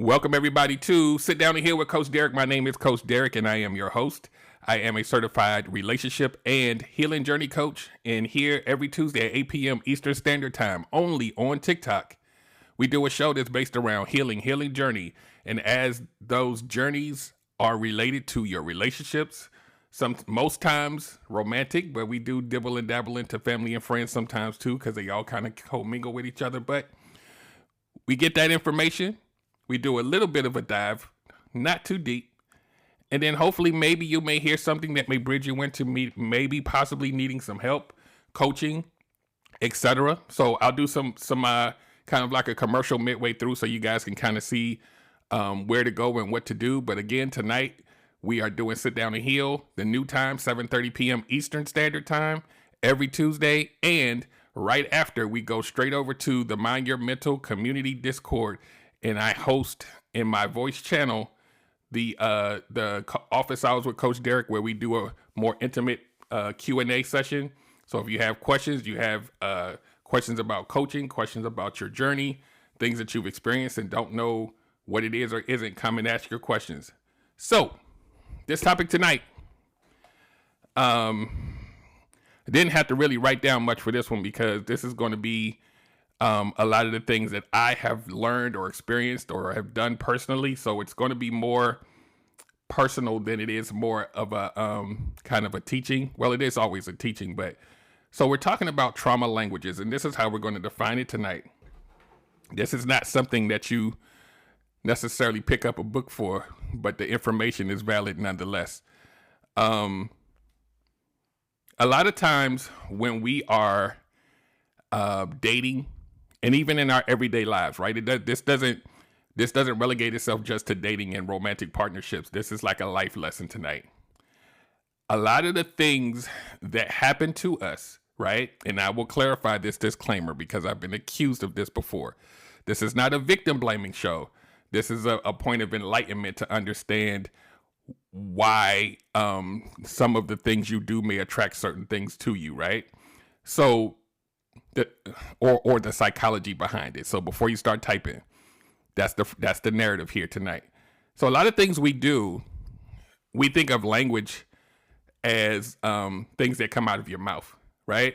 Welcome, everybody, to Sit Down and Heal with Coach Derek. My name is Coach Derek, and I am your host. I am a certified relationship and healing journey coach, and here every Tuesday at 8 p.m. Eastern Standard Time, only on TikTok, we do a show that's based around healing journey, and as those journeys are related to your relationships, most times romantic, but we do dibble and dabble into family and friends sometimes too, because they all kind of co-mingle with each other, but we get that information. We do a little bit of a dive, not too deep. And then hopefully maybe you may hear something that may bridge you into maybe possibly needing some help, coaching, etc. So I'll do some kind of like a commercial midway through so you guys can kind of see where to go and what to do. But again, tonight we are doing Sit Down and Heal, the new time, 7:30 p.m. Eastern Standard Time, every Tuesday. And right after, we go straight over to the Mind Your Mental Community Discord. And I host in my voice channel the office hours with Coach Derek, where we do a more intimate Q&A session. So if you have questions, you have questions about coaching, questions about your journey, things that you've experienced and don't know what it is or isn't, come and ask your questions. So this topic tonight, I didn't have to really write down much for this one because this is going to be a lot of the things that I have learned or experienced or have done personally. So it's going to be more personal than it is more of a kind of a teaching. Well, it is always a teaching, but so we're talking about trauma languages, and this is how we're going to define it tonight. This is not something that you necessarily pick up a book for, but the information is valid nonetheless. A lot of times when we are dating, and even in our everyday lives, right? This doesn't relegate itself just to dating and romantic partnerships. This is like a life lesson tonight. A lot of the things that happen to us, right? And I will clarify this disclaimer because I've been accused of this before. This is not a victim blaming show. This is a point of enlightenment to understand why some of the things you do may attract certain things to you, right? So or the psychology behind it. So before you start typing, that's the narrative here tonight. So a lot of things we do, we think of language as things that come out of your mouth, right?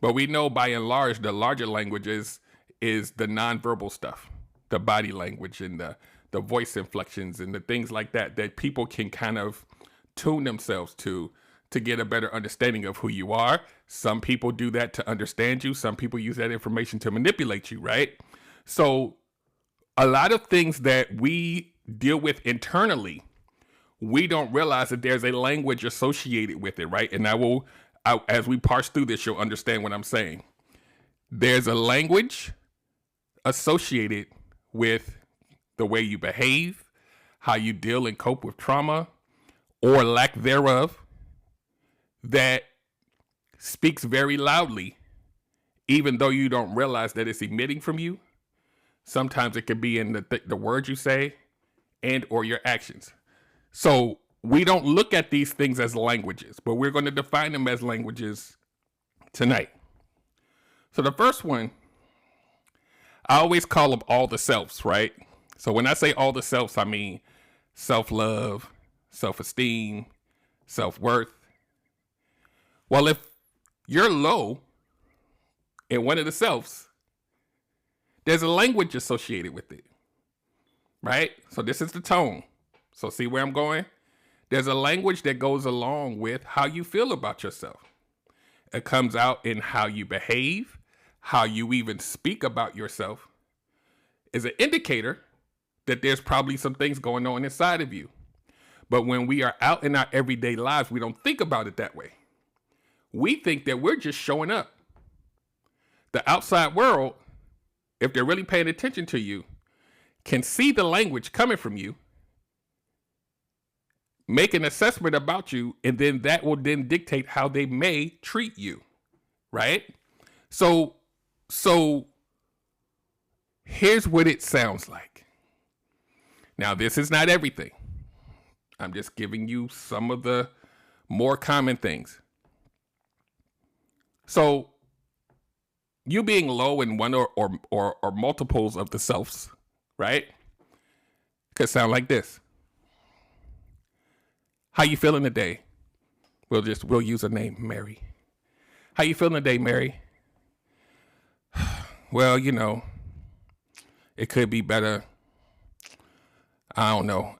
But we know by and large, the larger language is the nonverbal stuff, the body language and the voice inflections and the things like that people can kind of tune themselves to get a better understanding of who you are. Some people do that to understand you. Some people use that information to manipulate you, right? So a lot of things that we deal with internally, we don't realize that there's a language associated with it, right? And as we parse through this, you'll understand what I'm saying. There's a language associated with the way you behave, how you deal and cope with trauma or lack thereof, that speaks very loudly, even though you don't realize that it's emitting from you. Sometimes it could be in the words you say and or your actions. So we don't look at these things as languages, but we're going to define them as languages tonight. So the first one, I always call them all the selves, right? So when I say all the selves, I mean self-love, self-esteem, self-worth. Well, if you're low in one of the selves, there's a language associated with it, right? So this is the tone. So see where I'm going? There's a language that goes along with how you feel about yourself. It comes out in how you behave, how you even speak about yourself is an indicator that there's probably some things going on inside of you. But when we are out in our everyday lives, we don't think about it that way. We think that we're just showing up. The outside world, if they're really paying attention to you, can see the language coming from you, make an assessment about you, and then that will then dictate how they may treat you, right? So here's what it sounds like. Now, this is not everything. I'm just giving you some of the more common things. So you being low in one or multiples of the selves, right? Could sound like this. How you feeling today? We'll use a name, Mary. How you feeling today, Mary? Well, it could be better. I don't know.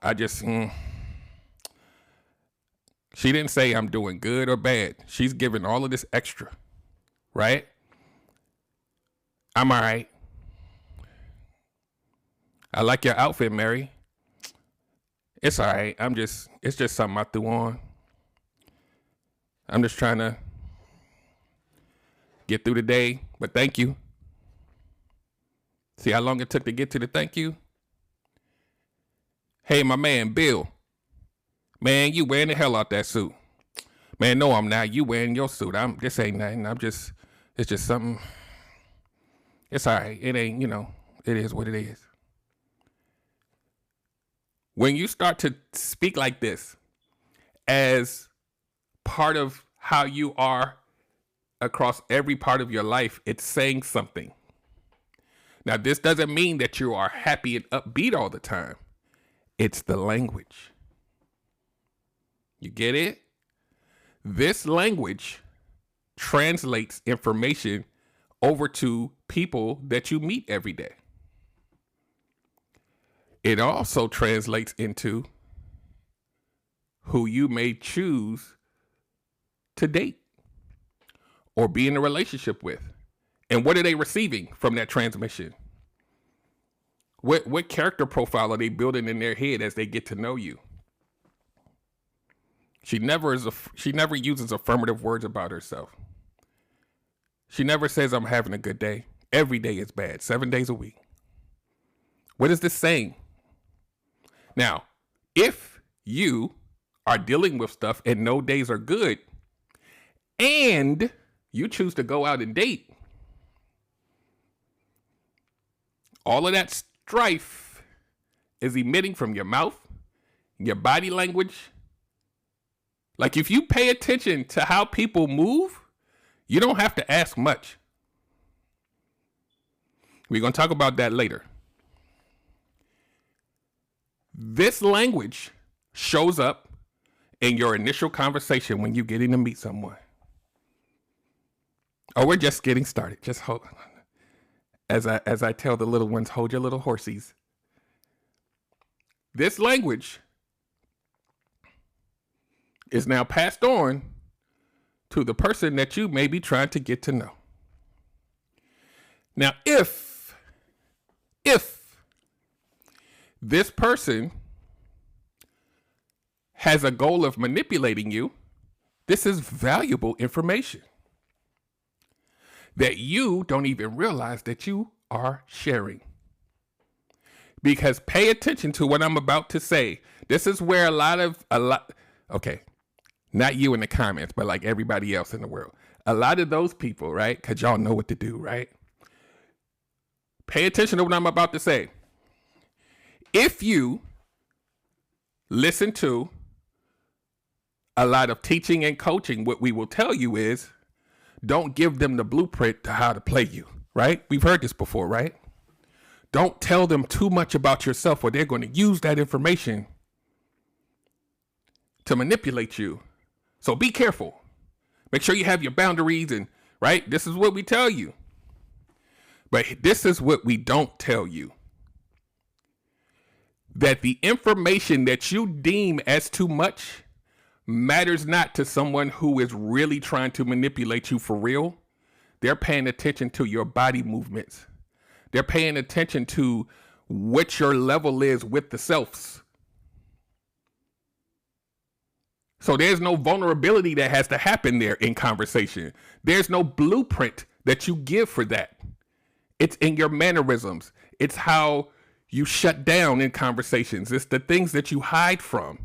She didn't say I'm doing good or bad. She's giving all of this extra, right? I'm all right. I like your outfit, Mary. It's all right. It's just something I threw on. I'm just trying to get through the day, but thank you. See how long it took to get to the thank you? Hey, my man, Bill. Man, you wearing the hell out that suit. Man, no, I'm not. You wearing your suit. This ain't nothing. It's just something. It's all right. It ain't, it is what it is. When you start to speak like this as part of how you are across every part of your life, it's saying something. Now, this doesn't mean that you are happy and upbeat all the time. It's the language. You get it? This language translates information over to people that you meet every day. It also translates into who you may choose to date or be in a relationship with. And what are they receiving from that transmission? What character profile are they building in their head as they get to know you? She never uses affirmative words about herself. She never says, I'm having a good day. Every day is bad, 7 days a week. What is this saying? Now, if you are dealing with stuff and no days are good, and you choose to go out and date, all of that strife is emitting from your mouth, your body language. Like if you pay attention to how people move, you don't have to ask much. We're going to talk about that later. This language shows up in your initial conversation when you're getting to meet someone. Oh, we're just getting started. Just hold on. As I tell the little ones, hold your little horsies. This language is now passed on to the person that you may be trying to get to know. Now, if this person has a goal of manipulating you, this is valuable information that you don't even realize that you are sharing. Because pay attention to what I'm about to say. This is where okay, not you in the comments, but like everybody else in the world. A lot of those people, right? Because y'all know what to do, right? Pay attention to what I'm about to say. If you listen to a lot of teaching and coaching, what we will tell you is, don't give them the blueprint to how to play you, right? We've heard this before, right? Don't tell them too much about yourself or they're going to use that information to manipulate you. So be careful. Make sure you have your boundaries and, right? This is what we tell you. But this is what we don't tell you. That the information that you deem as too much matters not to someone who is really trying to manipulate you for real. They're paying attention to your body movements. They're paying attention to what your level is with the selves. So there's no vulnerability that has to happen there in conversation. There's no blueprint that you give for that. It's in your mannerisms. It's how you shut down in conversations. It's the things that you hide from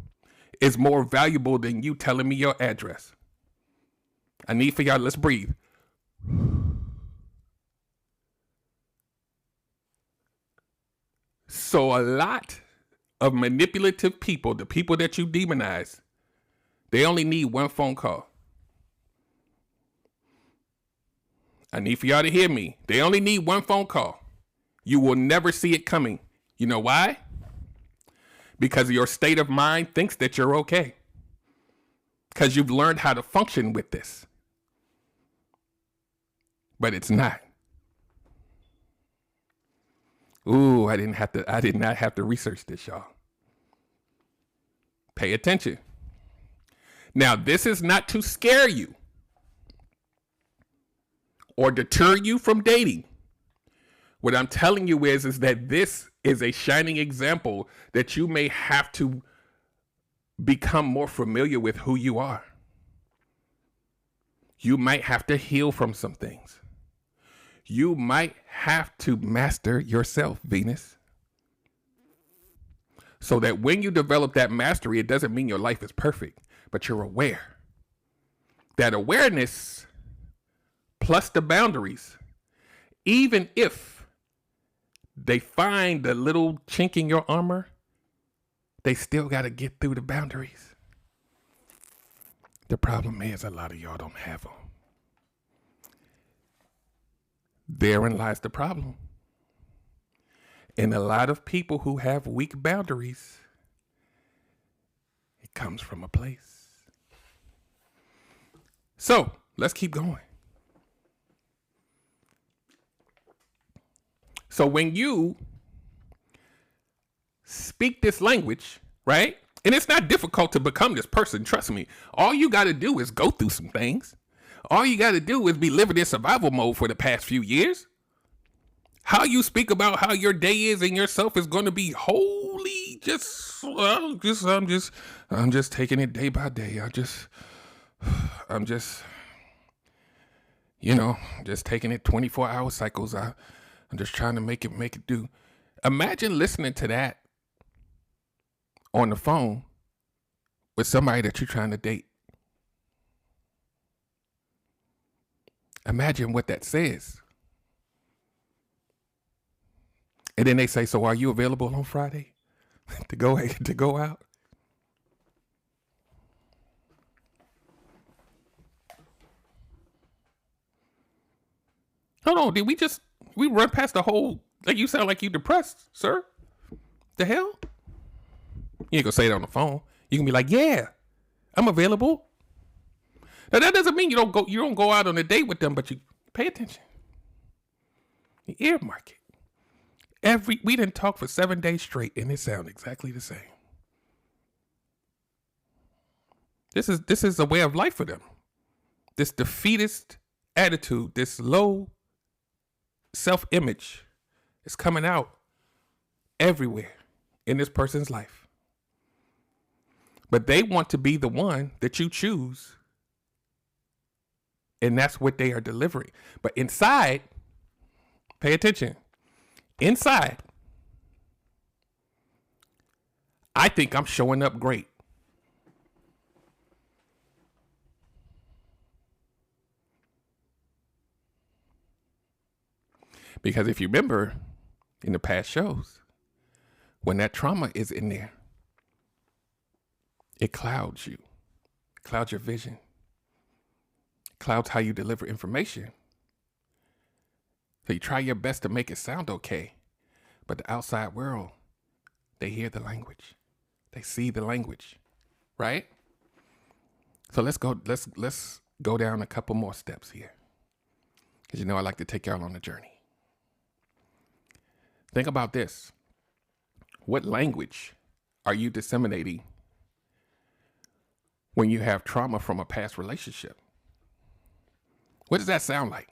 is more valuable than you telling me your address. I need for y'all, let's breathe. So a lot of manipulative people, the people that you demonize, they only need one phone call. I need for y'all to hear me. They only need one phone call. You will never see it coming. You know why? because your state of mind thinks that you're okay because you've learned how to function with this. But it's not. Ooh, I did not have to research this, y'all. Pay attention. Now, this is not to scare you or deter you from dating. What I'm telling you is that this is a shining example that you may have to become more familiar with who you are. You might have to heal from some things. You might have to master yourself, Venus. So that when you develop that mastery, it doesn't mean your life is perfect, but you're aware. That awareness plus the boundaries, even if they find the little chink in your armor, they still got to get through the boundaries. The problem is a lot of y'all don't have them. Therein lies the problem. And a lot of people who have weak boundaries, it comes from a place. So let's keep going. So when you speak this language, right? And it's not difficult to become this person. Trust me. All you got to do is go through some things. All you got to do is be living in survival mode for the past few years. How you speak about how your day is and yourself is going to be holy. I'm just taking it day by day. I'm just taking it 24-hour cycles. I'm just trying to make it do. Imagine listening to that on the phone with somebody that you're trying to date. Imagine what that says. And then they say, so are you available on Friday to go out? Hold on, we run past the whole, like you sound like you depressed, sir. The hell? You ain't gonna say it on the phone. You can be like, yeah, I'm available. Now that doesn't mean you don't go out on a date with them, but you pay attention. You earmark it. We didn't talk for 7 days straight and it sounds exactly the same. This is a way of life for them. This defeatist attitude, this low self-image is coming out everywhere in this person's life. But they want to be the one that you choose. And that's what they are delivering. But inside, pay attention. Inside, I think I'm showing up great. Because if you remember in the past shows, when that trauma is in there, it clouds you, clouds your vision, clouds how you deliver information. So you try your best to make it sound okay, but the outside world, they hear the language, they see the language, right? So let's go down a couple more steps here, because I like to take y'all on a journey. Think about this. What language are you disseminating when you have trauma from a past relationship? What does that sound like?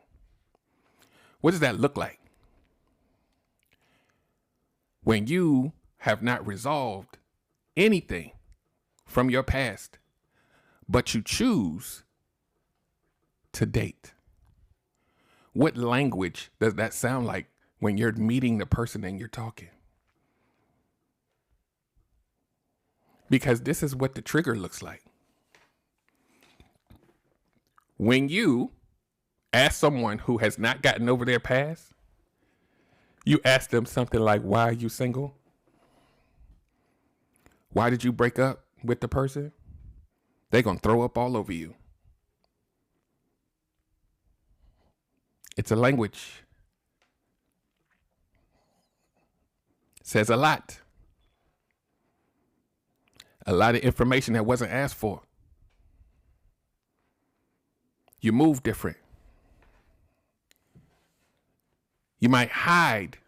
What does that look like? When you have not resolved anything from your past, but you choose to date. What language does that sound like when you're meeting the person and you're talking? Because this is what the trigger looks like. When you ask someone who has not gotten over their past, you ask them something like, why are you single? Why did you break up with the person? They're going to throw up all over you. It's a language. Says a lot. A lot of information that wasn't asked for. You move different. You might hide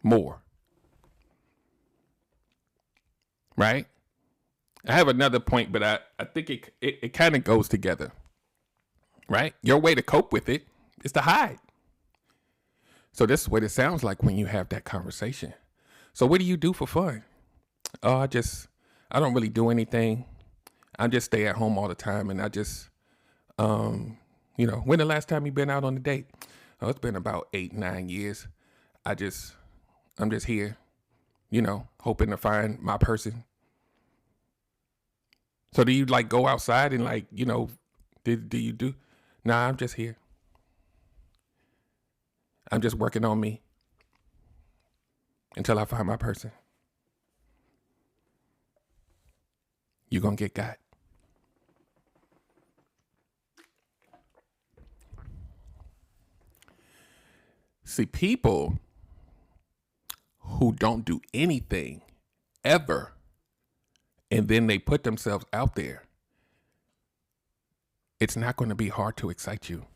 more. Right? I have another point, but I think it kind of goes together. Right? Your way to cope with it is to hide. So this is what it sounds like when you have that conversation. So what do you do for fun? Oh, I don't really do anything. I just stay at home all the time, and I just, when the last time you been out on a date? Oh, it's been about 8-9 years. I'm just here, hoping to find my person. So do you go outside and do you do? Nah, I'm just here. I'm just working on me until I find my person. You're going to get got. See, people who don't do anything ever, and then they put themselves out there, it's not going to be hard to excite you.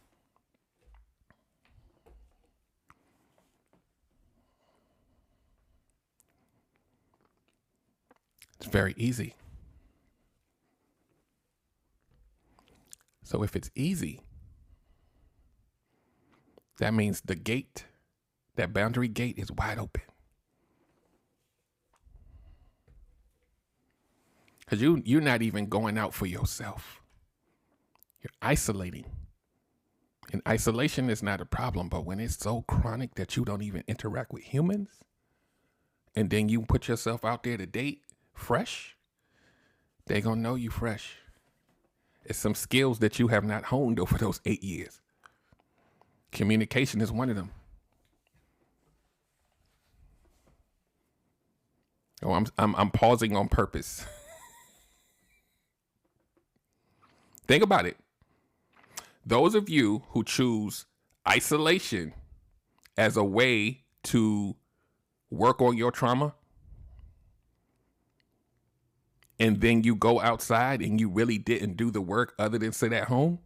It's very easy. So if it's easy, that means that boundary gate is wide open. Because you're not even going out for yourself. You're isolating. And isolation is not a problem, but when it's so chronic that you don't even interact with humans, and then you put yourself out there to date fresh, they're going to know you fresh. It's some skills that you have not honed over those 8 years. Communication is one of them. Oh, I'm pausing on purpose. Think about it. Those of you who choose isolation as a way to work on your trauma, and then you go outside and you really didn't do the work other than sit at home,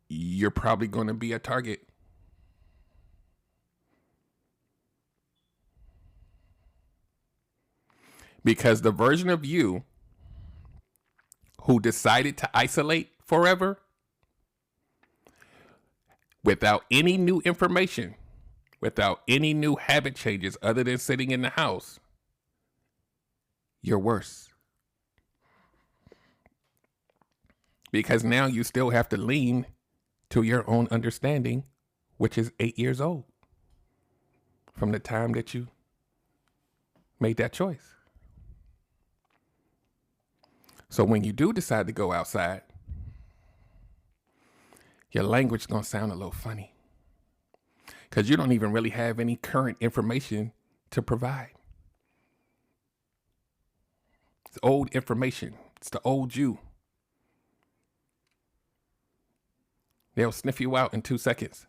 you're probably going to be a target. Because the version of you who decided to isolate forever without any new information, without any new habit changes other than sitting in the house, you're worse. Because now you still have to lean to your own understanding, which is 8 years old from the time that you made that choice. So when you do decide to go outside, your language is going to sound a little funny because you don't even really have any current information to provide. It's old information. It's the old you. They'll sniff you out in 2 seconds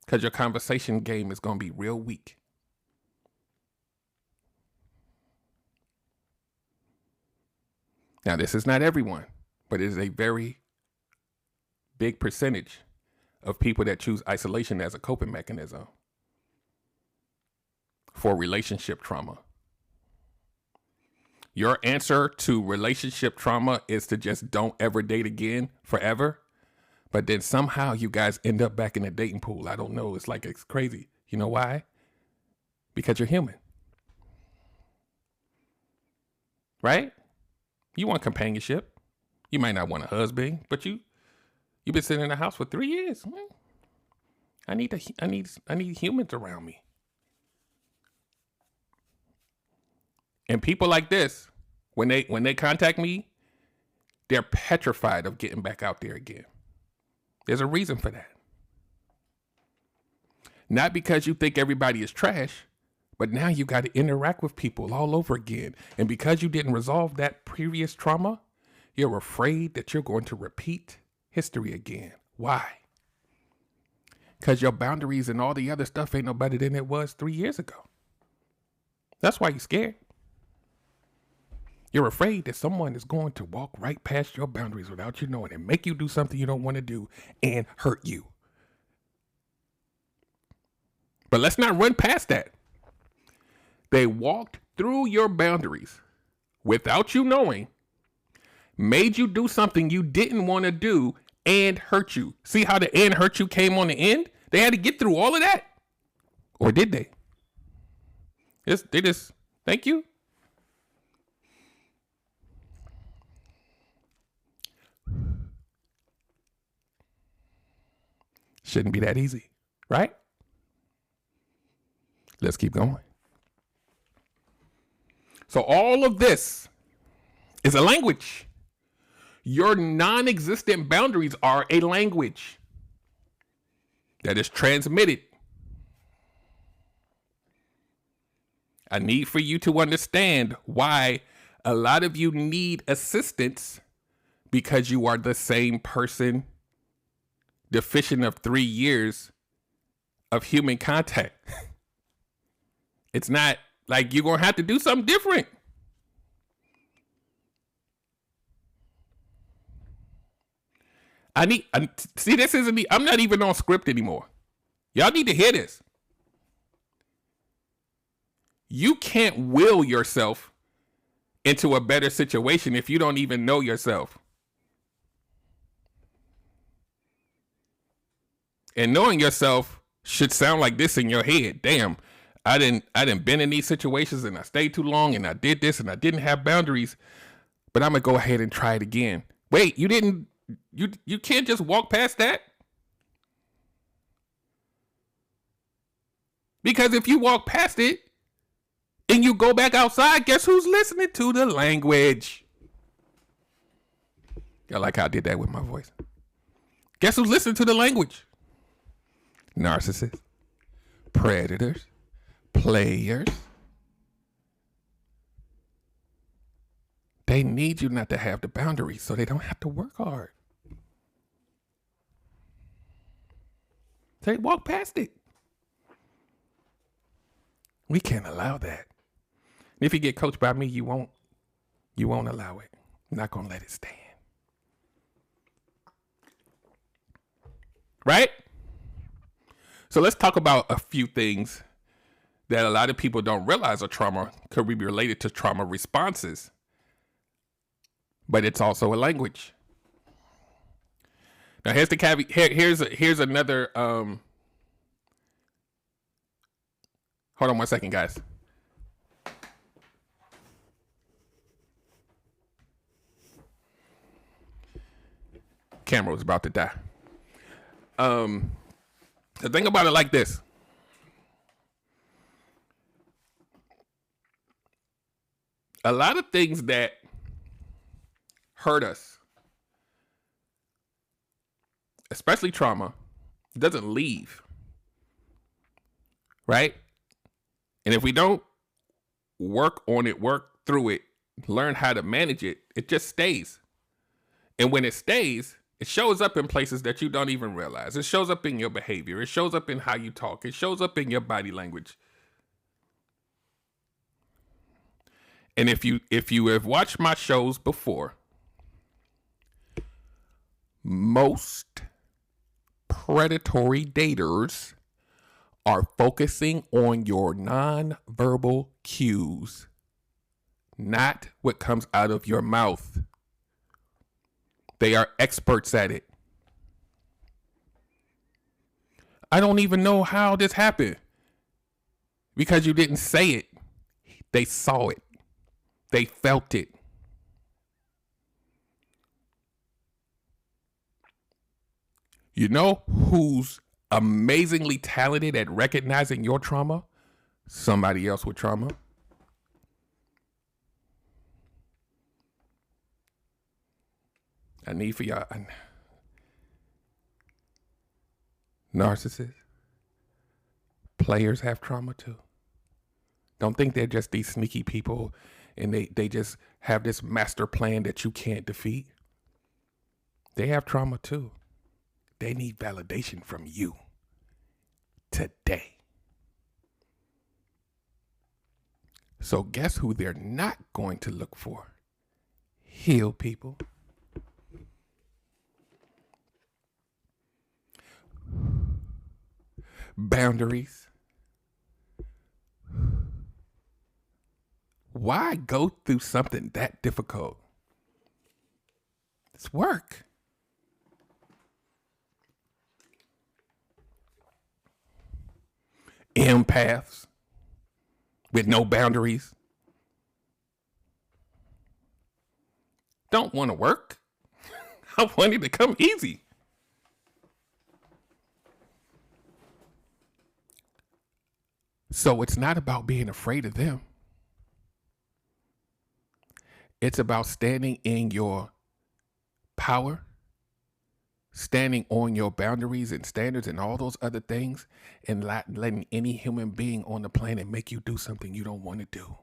because your conversation game is going to be real weak. Now, this is not everyone, but it is a very big percentage of people that choose isolation as a coping mechanism for relationship trauma. Your answer to relationship trauma is to just don't ever date again forever. But then somehow you guys end up back in the dating pool. I don't know. It's crazy. You know why? Because you're human. Right? You want companionship. You might not want a husband, but you've been sitting in the house for 3 years. I need humans around me. And people like this, when they contact me, they're petrified of getting back out there again. There's a reason for that. Not because you think everybody is trash, but now you got to interact with people all over again. And because you didn't resolve that previous trauma, you're afraid that you're going to repeat history again. Why? Because your boundaries and all the other stuff ain't no better than it was 3 years ago. That's why you're scared. You're afraid that someone is going to walk right past your boundaries without you knowing and make you do something you don't want to do and hurt you. But let's not run past that. They walked through your boundaries without you knowing, made you do something you didn't want to do, and hurt you. See how the "and hurt you" came on the end? They had to get through all of that. Or did they? They just, thank you. Shouldn't be that easy, right? Let's keep going. So all of this is a language. Your non-existent boundaries are a language that is transmitted. I need for you to understand why a lot of you need assistance, because you are the same person deficient of 3 years of human contact. It's not like you're going to have to do something different. See, this isn't, I'm not even on script anymore. Y'all need to hear this. You can't will yourself into a better situation if you don't even know yourself. And knowing yourself should sound like this in your head. Damn, I didn't been in these situations and I stayed too long and I did this and I didn't have boundaries, but I'm gonna go ahead and try it again. Wait, you can't just walk past that? Because if you walk past it and you go back outside, guess who's listening to the language? I like how I did that with my voice. Guess who's listening to the language? Narcissists, predators, players. They need you not to have the boundaries so they don't have to work hard. They walk past it. We can't allow that. If you get coached by me, you won't allow it. I'm not gonna let it stand. Right? So let's talk about a few things that a lot of people don't realize are trauma could be related to trauma responses. But it's also a language. Now here's the caveat. Here's another. Hold on 1 second, guys. Camera was about to die. The thing about it like this. A lot of things that hurt us, especially trauma, doesn't leave. Right? And if we don't work on it, work through it, learn how to manage it, it just stays. And when it stays, it shows up in places that you don't even realize. It shows up in your behavior. It shows up in how you talk. It shows up in your body language. And if you have watched my shows before, most predatory daters are focusing on your nonverbal cues, not what comes out of your mouth. They are experts at it. I don't even know how this happened. Because you didn't say it. They saw it. They felt it. You know who's amazingly talented at recognizing your trauma? Somebody else with trauma. I need for y'all. Narcissists. Players have trauma too. Don't think they're just these sneaky people and they just have this master plan that you can't defeat. They have trauma too. They need validation from you today. So guess who they're not going to look for? Healed people. Boundaries. Why go through something that difficult? It's work. Empaths with no boundaries don't want to work. I want it to come easy. So it's not about being afraid of them. It's about standing in your power, standing on your boundaries and standards and all those other things, and not letting any human being on the planet make you do something you don't want to do.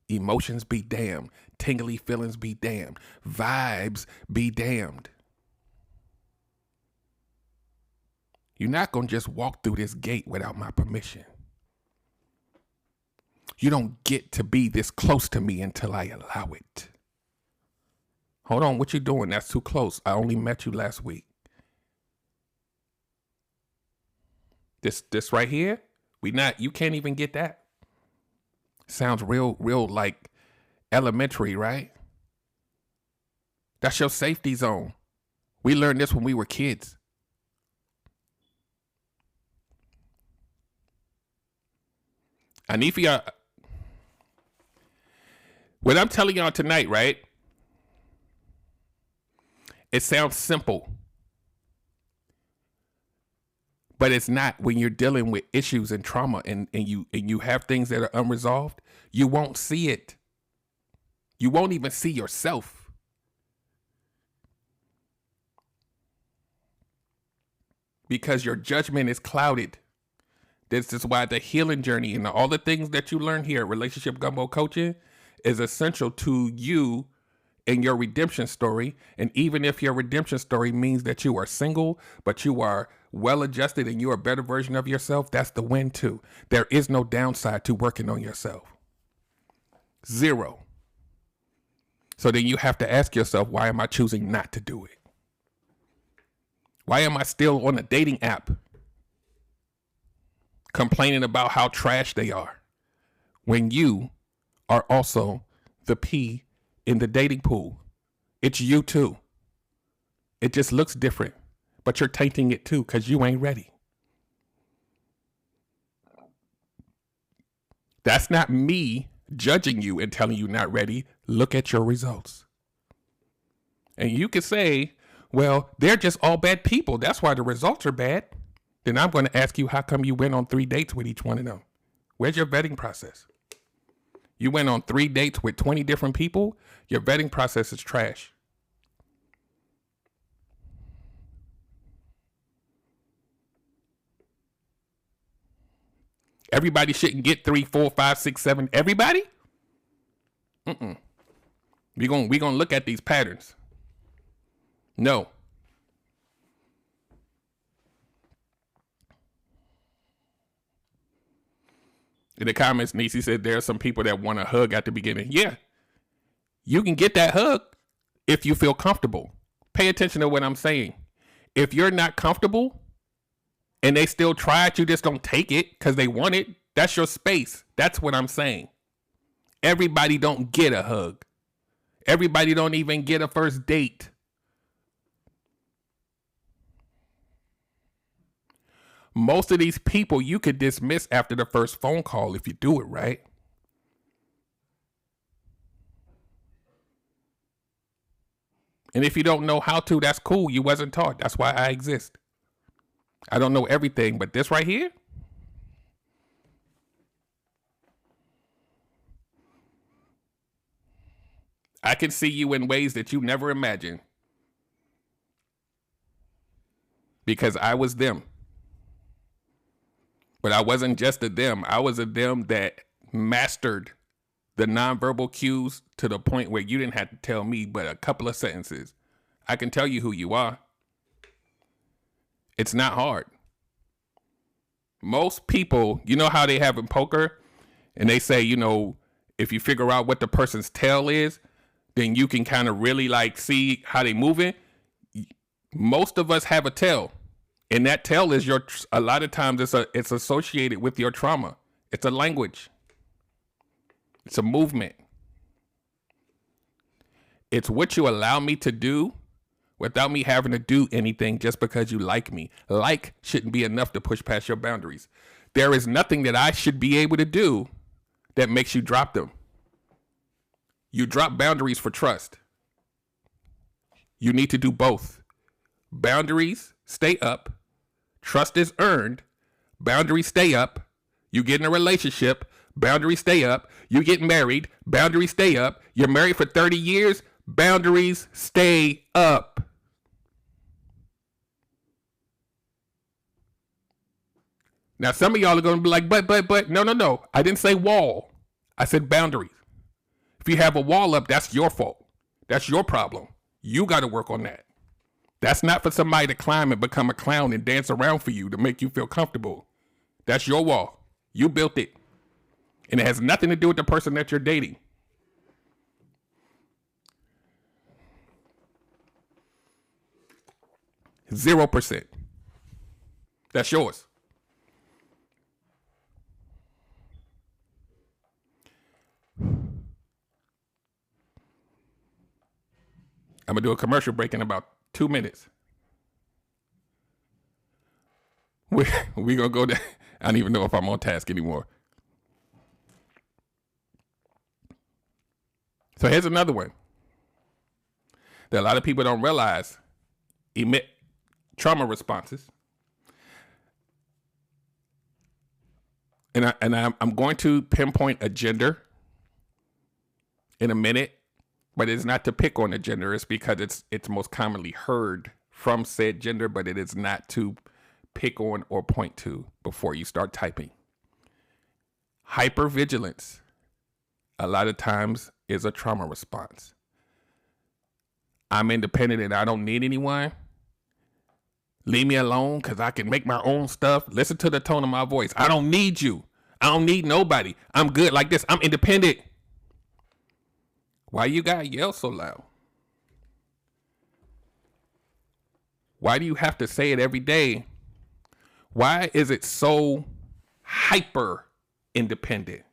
Emotions be damned. Tingly feelings be damned. Vibes be damned. You're not going to just walk through this gate without my permission. You don't get to be this close to me until I allow it. Hold on, what you doing? That's too close. I only met you last week. This right here, you can't even get that. Sounds real like elementary, right? That's your safety zone. We learned this when we were kids. I need for y'all, what I'm telling y'all tonight, right? It sounds simple, but it's not. When you're dealing with issues and trauma and you have things that are unresolved, you won't see it. You won't even see yourself. Because your judgment is clouded. This is why the healing journey and all the things that you learn here at Relationship Gumbo Coaching is essential to you and your redemption story. And even if your redemption story means that you are single, but you are well adjusted and you're a better version of yourself, that's the win too. There is no downside to working on yourself. Zero. So then you have to ask yourself, why am I choosing not to do it? Why am I still on a dating app complaining about how trash they are when you are also the P in the dating pool? It's you too. It just looks different, but you're tainting it too because you ain't ready. That's not me judging you and telling you not ready. Look at your results. And you can say, well, they're just all bad people. That's why the results are bad. Then I'm going to ask you, how come you went on 3 dates with each one of them? Where's your vetting process? You went on 3 dates with 20 different people. Your vetting process is trash. Everybody shouldn't get 3, 4, 5, 6, 7. Everybody? We gonna look at these patterns. No. In the comments, Nisi said there are some people that want a hug at the beginning. Yeah. You can get that hug if you feel comfortable. Pay attention to what I'm saying. If you're not comfortable and they still try it, you just don't take it because they want it. That's your space. That's what I'm saying. Everybody don't get a hug. Everybody don't even get a first date. Most of these people you could dismiss after the first phone call if you do it right. And if you don't know how to, that's cool. You wasn't taught. That's why I exist. I don't know everything, but this right here, I can see you in ways that you never imagined. Because I was them. But I wasn't just a them. I was a them that mastered the nonverbal cues to the point where you didn't have to tell me but a couple of sentences. I can tell you who you are. It's not hard. Most people, you know how they have in poker? And they say, you know, if you figure out what the person's tail is, then you can kind of really like see how they moving. Most of us have a tail, and that tail is a lot of times it's associated with your trauma. It's a language. It's a movement. It's what you allow me to do without me having to do anything just because you like me. Like shouldn't be enough to push past your boundaries. There is nothing that I should be able to do that makes you drop them. You drop boundaries for trust. You need to do both. Boundaries stay up. Trust is earned. Boundaries stay up. You get in a relationship. Boundaries stay up. You get married. Boundaries stay up. You're married for 30 years. Boundaries stay up. Now, some of y'all are going to be like, but, no. I didn't say wall. I said boundaries. If you have a wall up, that's your fault. That's your problem. You got to work on that. That's not for somebody to climb and become a clown and dance around for you to make you feel comfortable. That's your wall. You built it. And it has nothing to do with the person that you're dating. %0. That's yours. I'm going to do a commercial break in about 2 minutes. We're going to go there. I don't even know if I'm on task anymore. So here's another one that a lot of people don't realize emit trauma responses. And I'm going to pinpoint a gender in a minute, but it's not to pick on a gender. It's because it's most commonly heard from said gender, but it is not to pick on or point to before you start typing. Hypervigilance, a lot of times, is a trauma response. I'm independent and I don't need anyone. Leave me alone because I can make my own stuff. Listen to the tone of my voice. I don't need you. I don't need nobody. I'm good like this. I'm independent. Why you gotta yell so loud? Why do you have to say it every day? Why is it so hyper independent?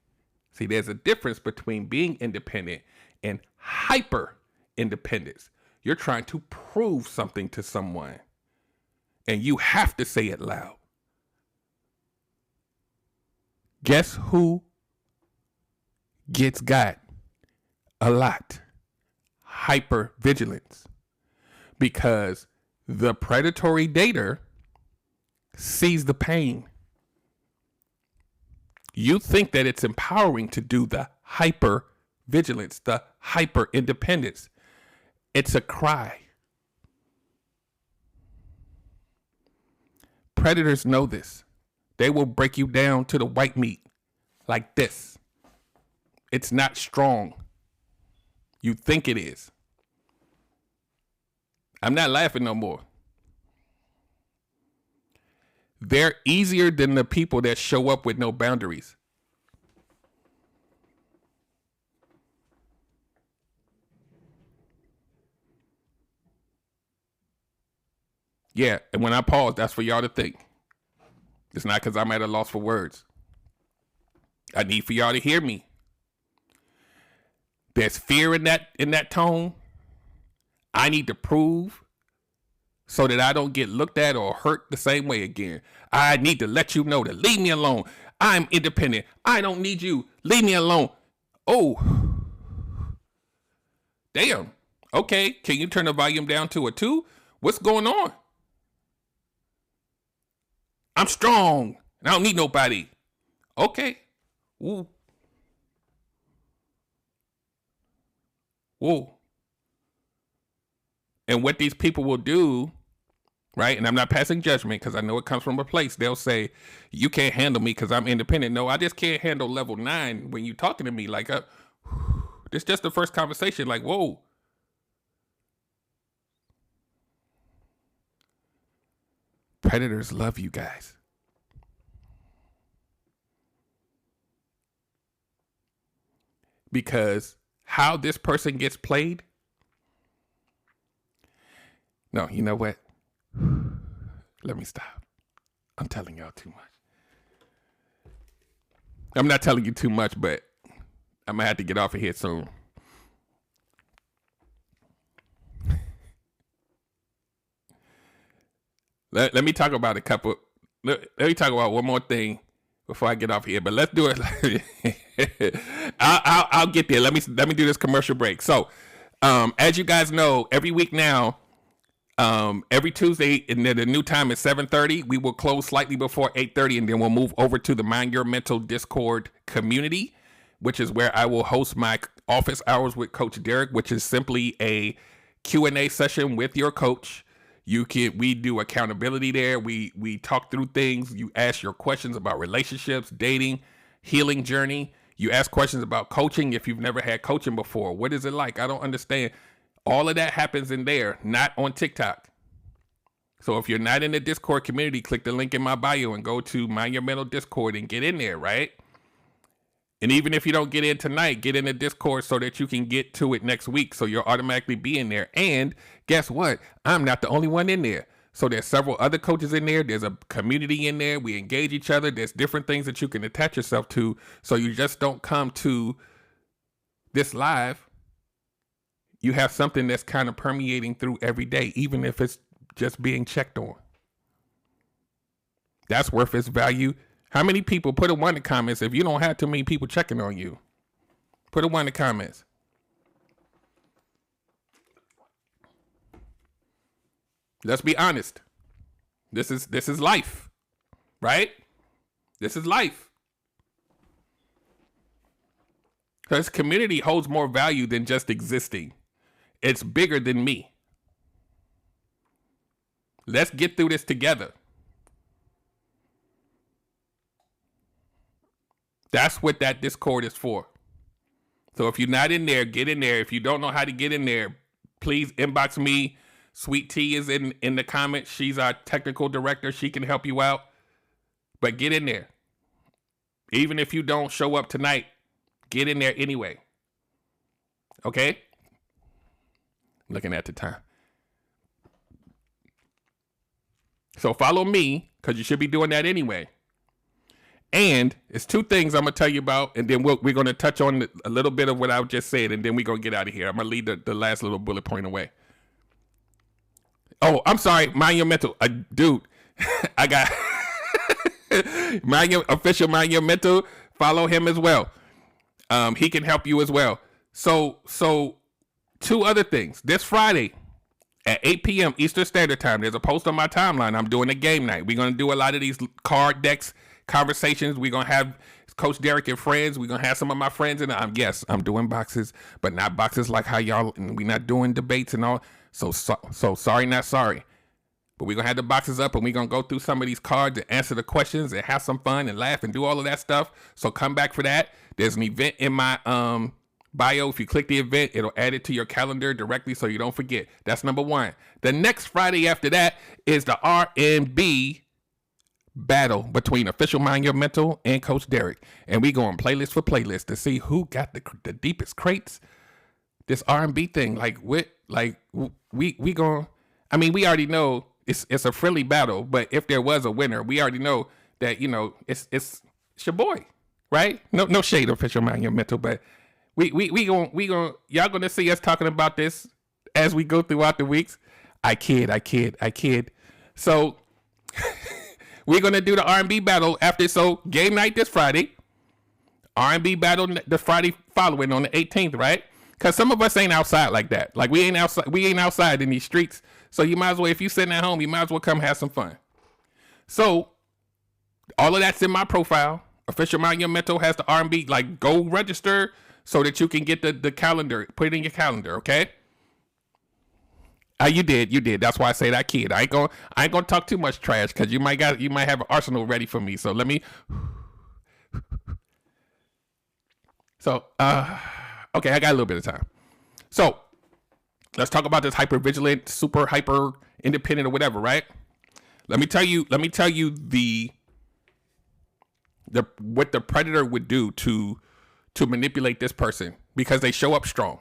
See, there's a difference between being independent and hyper independence. You're trying to prove something to someone, and you have to say it loud. Guess who gets got a lot? Hypervigilance. Because the predatory dater sees the pain. You think that it's empowering to do the hypervigilance, the hyper independence. It's a cry. Predators know this. They will break you down to the white meat like this. It's not strong. You think it is. I'm not laughing no more. They're easier than the people that show up with no boundaries. Yeah, and when I pause, that's for y'all to think. It's not because I'm at a loss for words. I need for y'all to hear me. There's fear in that tone. I need to prove so that I don't get looked at or hurt the same way again. I need to let you know to leave me alone. I'm independent. I don't need you. Leave me alone. Oh, damn. Okay, can you turn the volume down to a 2? What's going on? I'm strong. I don't need nobody. Okay. Ooh. Whoa. And what these people will do, right? And I'm not passing judgment because I know it comes from a place. They'll say, you can't handle me because I'm independent. No, I just can't handle level 9 when you're talking to me. Like, this just the first conversation. Like, whoa. Predators love you guys. because how this person gets played. No, you know what? Let me stop. I'm telling y'all too much. I'm not telling you too much, but I'm going to have to get off of here soon. Let me talk about let me talk about one more thing before I get off here, but let's do it. I'll get there. Let me do this commercial break. So, as you guys know, every week now, every Tuesday, and then the new time is 7:30. We will close slightly before 8:30, and then we'll move over to the Mind Your Mental Discord community, which is where I will host my office hours with Coach Derek, which is simply a Q&A session with your coach. We do accountability there. We talk through things. You ask your questions about relationships, dating, healing journey. You ask questions about coaching if you've never had coaching before. What is it like? I don't understand. All of that happens in there, not on TikTok. So if you're not in the Discord community, click the link in my bio and go to Mind Your Mental Discord and get in there, right? And even if you don't get in tonight, get in the Discord so that you can get to it next week. So you'll automatically be in there. And guess what? I'm not the only one in there. So there's several other coaches in there. There's a community in there. We engage each other. There's different things that you can attach yourself to. So you just don't come to this live. You have something that's kind of permeating through every day, even if it's just being checked on. That's worth its value. How many people, put a 1 in the comments if you don't have too many people checking on you? Put a 1 in the comments. Let's be honest. This is life, right? This is life. Because community holds more value than just existing. It's bigger than me. Let's get through this together. That's what that Discord is for. So if you're not in there, get in there. If you don't know how to get in there, please inbox me. Sweet Tea is in the comments. She's our technical director. She can help you out. But get in there. Even if you don't show up tonight, get in there anyway. Okay? Looking at the time. So follow me, because you should be doing that anyway. And it's 2 things I'm going to tell you about, and then we're going to touch on a little bit of what I just said, and then we're going to get out of here. I'm going to leave the last little bullet point away. Oh, I'm sorry. Mind Your Mental. Dude, I got official Mind Your Mental. Follow him as well. He can help you as well. So 2 other things. This Friday at 8 p.m. Eastern Standard Time, there's a post on my timeline. I'm doing a game night. We're going to do a lot of these card decks conversations. We're going to have Coach Derek and friends. We're going to have some of my friends. And yes, I'm doing boxes, but not boxes like how y'all, we're not doing debates and all. So sorry, not sorry. But we're going to have the boxes up and we're going to go through some of these cards and answer the questions and have some fun and laugh and do all of that stuff. So come back for that. There's an event in my bio. If you click the event, it'll add it to your calendar directly so you don't forget. That's number 1. The next Friday after that is the R&B battle between official Mind Your Mental and Coach Derek. And we going playlist for playlist to see who got the deepest crates. This R&B thing, we going, we already know it's a friendly battle, but if there was a winner, we already know that, it's your boy, right? No shade, official Mind Your Mental, but we going y'all gonna see us talking about this as we go throughout the weeks. I kid. So we're gonna do the R&B battle after. So game night this Friday, R&B battle the Friday following on the 18th, right? Because some of us ain't outside like that. Like we ain't outside in these streets. So you might as well, if you sitting at home, you might as well come have some fun. So all of that's in my profile. Official Mind Your Mental has the R&B. Like, go register so that you can get the calendar. Put it in your calendar, okay? You did. That's why I say that, kid. I ain't gonna talk too much trash because you might have an arsenal ready for me. So let me. So okay, I got a little bit of time. So let's talk about this hyper-vigilant, super hyper independent or whatever, right? Let me tell you the what the predator would do to to manipulate this person because they show up strong.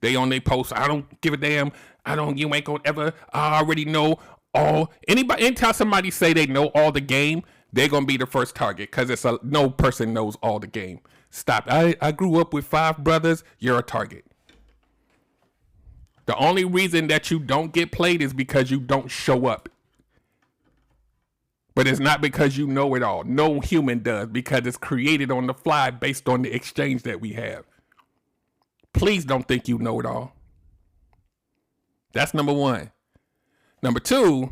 They on their post, I don't give a damn. You ain't gonna ever, I already know all. Anytime somebody say they know all the game, they're gonna be the first target because no person knows all the game. Stop. I grew up with 5 brothers. You're a target. The only reason that you don't get played is because you don't show up. But it's not because you know it all. No human does, because it's created on the fly based on the exchange that we have. Please don't think you know it all. That's number 1. Number 2,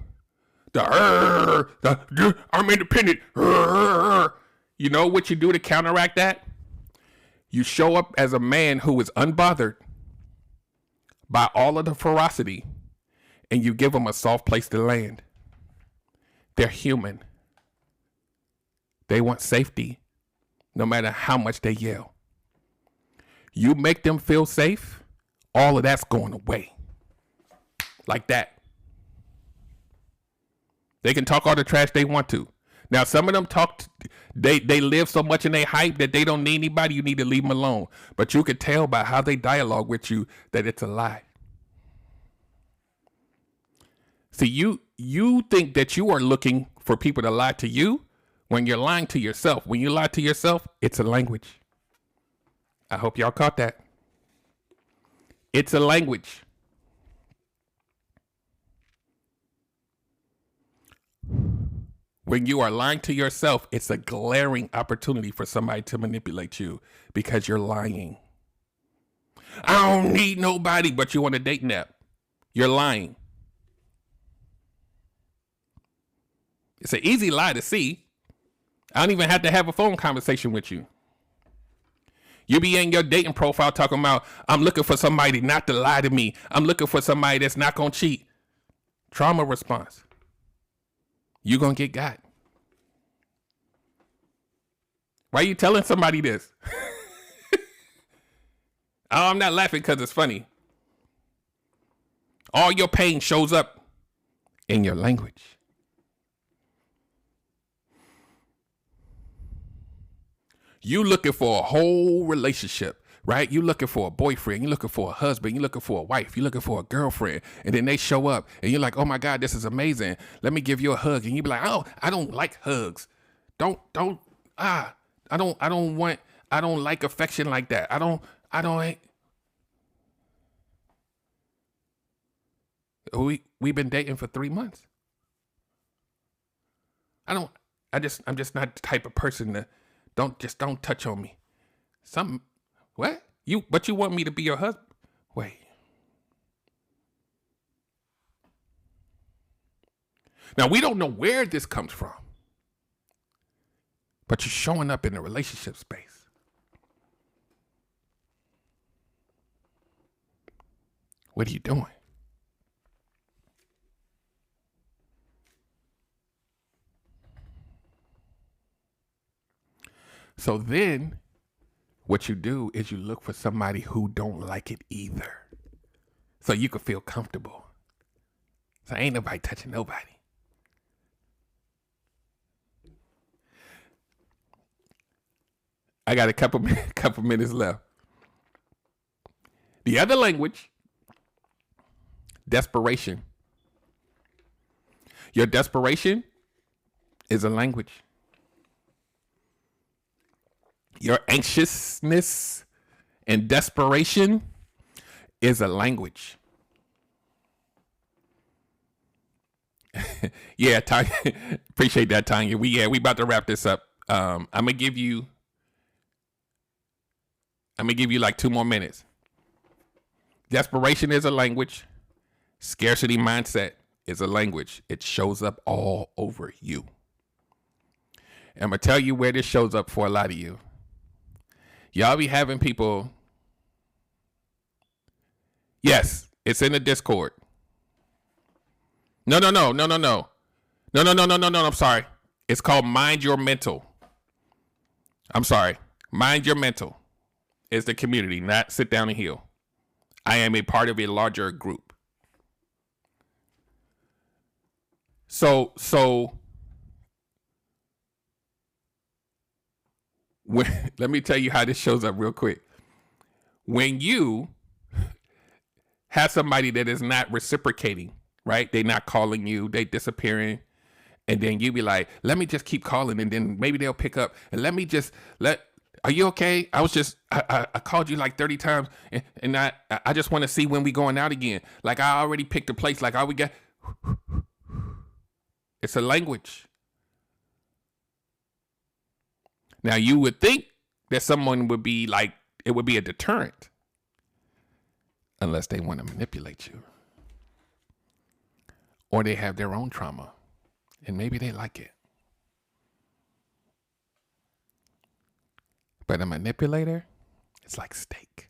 I'm independent. You know what you do to counteract that? You show up as a man who is unbothered by all of the ferocity, and you give them a soft place to land. They're human. They want safety, no matter how much they yell. You make them feel safe, all of that's going away. Like that. They can talk all the trash they want to. Now, some of them they live so much in their hype that they don't need anybody. You need to leave them alone. But you can tell by how they dialogue with you that it's a lie. See, you think that you are looking for people to lie to you when you're lying to yourself. When you lie to yourself, it's a language. I hope y'all caught that. It's a language. When you are lying to yourself, it's a glaring opportunity for somebody to manipulate you because you're lying. I don't need nobody, but you want a dating app. You're lying. It's an easy lie to see. I don't even have to have a phone conversation with you. You be in your dating profile talking about, I'm looking for somebody not to lie to me. I'm looking for somebody that's not going to cheat. Trauma response. You're going to get got. Why are you telling somebody this? Oh, I'm not laughing because it's funny. All your pain shows up in your language. You looking for a whole relationship, right? You looking for a boyfriend, you looking for a husband, you looking for a wife, you looking for a girlfriend, and then they show up and you're like, oh my God, this is amazing. Let me give you a hug. And you be like, oh, I don't like hugs. I don't like affection like that. We've been dating for 3 months. I'm just not the type of person that don't touch on me. What? But you want me to be your husband? Wait. Now, we don't know where this comes from, but you're showing up in a relationship space. What are you doing? So then what you do is you look for somebody who don't like it either, so you can feel comfortable. So ain't nobody touching nobody. I got a couple minutes left. The other language, desperation. Your desperation is a language. Your anxiousness and desperation is a language. Yeah, Tanya, appreciate that, Tanya. We about to wrap this up. I'm gonna give you like 2 more minutes. Desperation is a language. Scarcity mindset is a language. It shows up all over you. I'm gonna tell you where this shows up for a lot of you. Y'all be having people. Yes, it's in the Discord. No. I'm sorry. It's called Mind Your Mental. I'm sorry. Mind Your Mental is the community, not Sit Down and Heal. I am a part of a larger group. So Let me tell you how this shows up real quick. When you have somebody that is not reciprocating, right? They not calling you, they disappearing. And then you be like, let me just keep calling, and then maybe they'll pick up. And are you okay? I called you like 30 times, and I just want to see when we going out again. Like, I already picked a place. Like, all we got. It's a language. Now, you would think that someone would be like, it would be a deterrent. Unless they want to manipulate you. Or they have their own trauma. And maybe they like it. But a manipulator, it's like steak.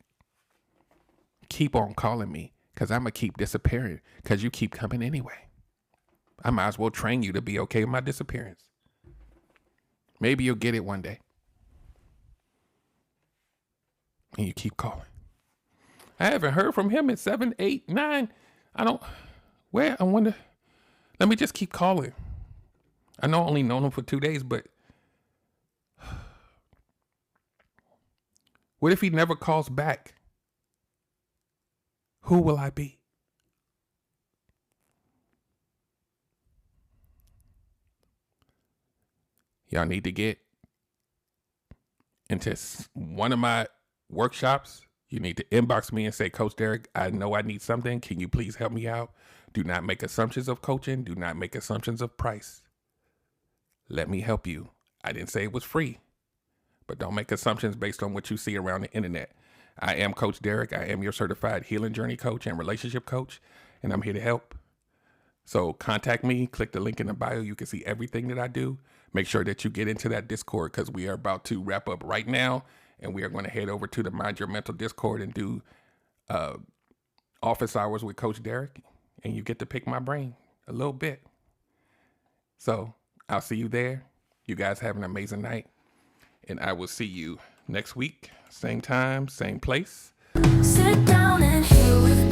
Keep on calling me, because I'm going to keep disappearing, because you keep coming anyway. I might as well train you to be okay with my disappearance. Maybe you'll get it one day. And you keep calling. I haven't heard from him in 7, 8, 9. I wonder. Let me just keep calling. I know I only known him for 2 days, but what if he never calls back? Who will I be? Y'all need to get into one of my workshops. You need to inbox me and say, Coach Derek, I know I need something. Can you please help me out? Do not make assumptions of coaching. Do not make assumptions of price. Let me help you. I didn't say it was free, but don't make assumptions based on what you see around the internet. I am Coach Derek. I am your certified healing journey coach and relationship coach, and I'm here to help. So contact me, click the link in the bio. You can see everything that I do. Make sure that you get into that Discord, because we are about to wrap up right now, and we are going to head over to the Mind Your Mental Discord and do office hours with Coach Derek, and you get to pick my brain a little bit. So I'll see you there. You guys have an amazing night, and I will see you next week. Same time, same place. Sit down and hear with